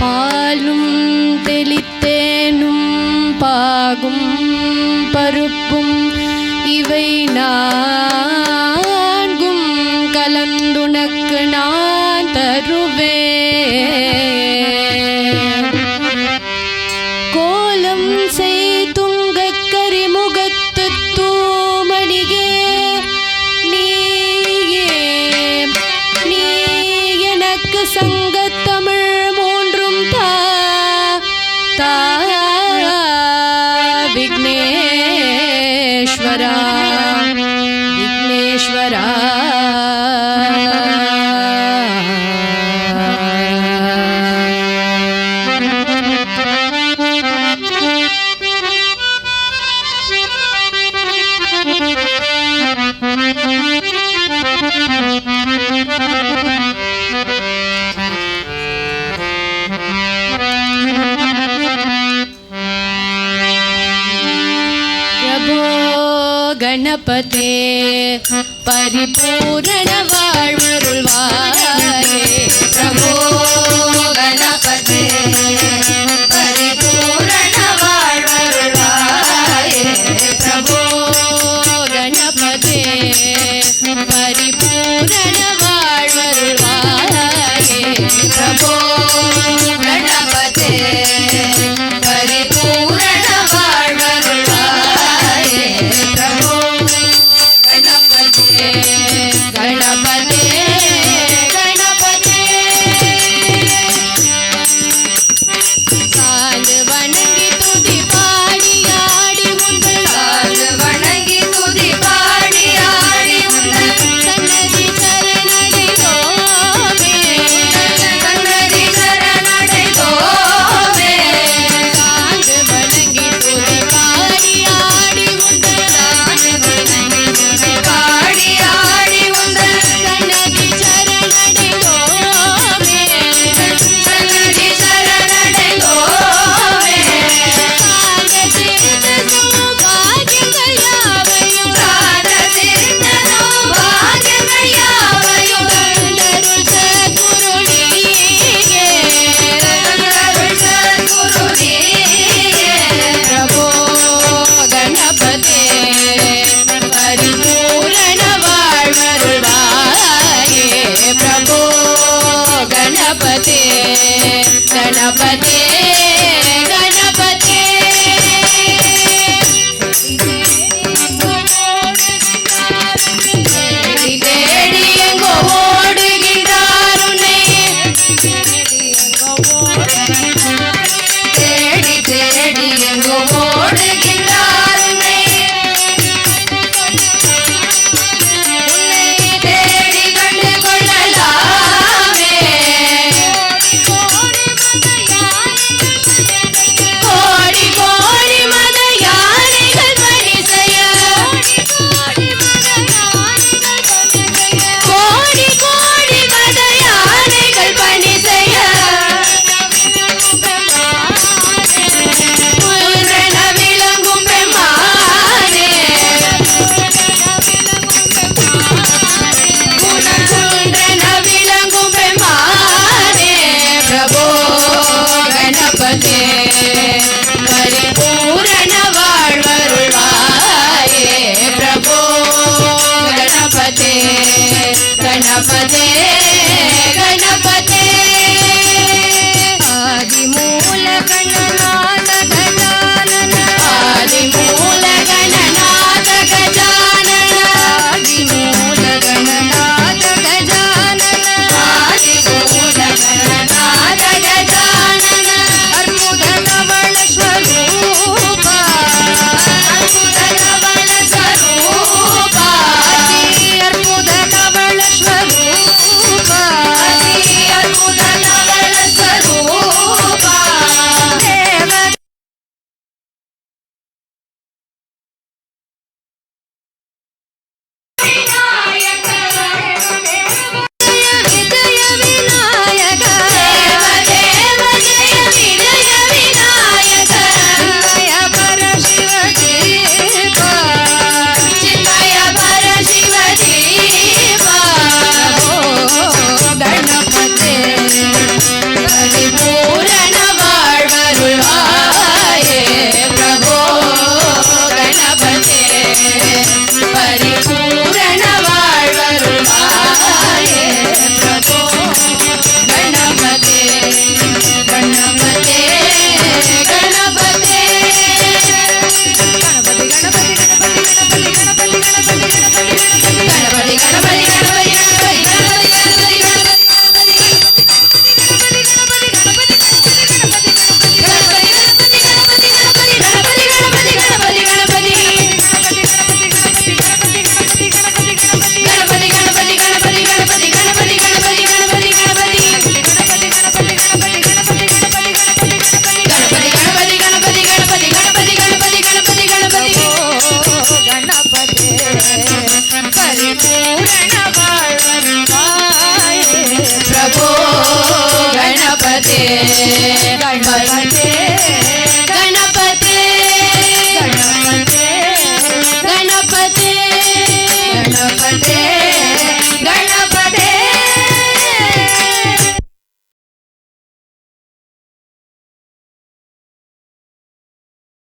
பாலும் தெளித்தேனும் பாகும் பருப்பும் இவை நான்கும் கலந்துனக்கு நான் தருவேன். கோலம் செய்துங்க கரிமுகத்து தூமணிகே நீ எனக்கு சங்கத்தமிழ் மூன்றும் தா விக்னேஸ்வரா விக்னேஸ்வரா. गणपते परिपूर्ण वाळ्वरुळ्वाये प्रभो गणपते परिपूर्ण वाळ्वरुळ्वाये प्रभो गणपते परिपूर्ण वाळ्वरुळ्वाये प्रभो गणपते परिपूर्ण वाळ्वरुळ्वाये प्रभो गणपते गणपते गणपते. काल वणंगी तुदी पाडी आडी उंदळ काल वणंगी तुदी पाडी आडी उंदळ सन्नदी चरणडे दोवे सन्नदी चरणडे दोवे. काल वणंगी तुदी पाडी आडी उंदळ काल वणंगी तुदी पाडी आडी उंदळ सन्नदी चरणडे दोवे सन्नदी चरणडे दोवे. साधतीर्थ सौभाग्यगयावयु साधतीर्थ सौभाग्यगयावयु गंधर्व सद्गुरुनीगे गंधर्व सद्गुरुनीगे प्रभो गणपते परिपूर्ण वाळ्वरुळ्वाये प्रभो गणपते गणपते गणपते. தேடி தேடி எங்கோ ஓடுகின்றார் உன்னை தேடி தேடி எங்கோ ஓடுகின்றார் உன்னை உன்னை தேடி கண்டு கொள்ளலாமே. கோடி கோடி மத யானைகள் பணி செய்ய கோடி கோடி மத யானைகள் பணி செய்ய உன்றென விளங்கும் பெம்மானே உனக்குன்றென விளங்கும் பெம்மானே பிரபோ गणपते परिपूर्ण वाळ्वरुळ्वाये प्रभो गणपते गणपते गणपते. आदिमूल गणनाथ गजानन आदिमूल गणनाथ गजानन आदिमूल गणनाथ गजानन आदिमूल गणनाथ गजानन. अर्बुद कवळ स्वरूप अर्बुद कवळ स्वरूप अर्बुद कवळ स्वरूप கண்மணி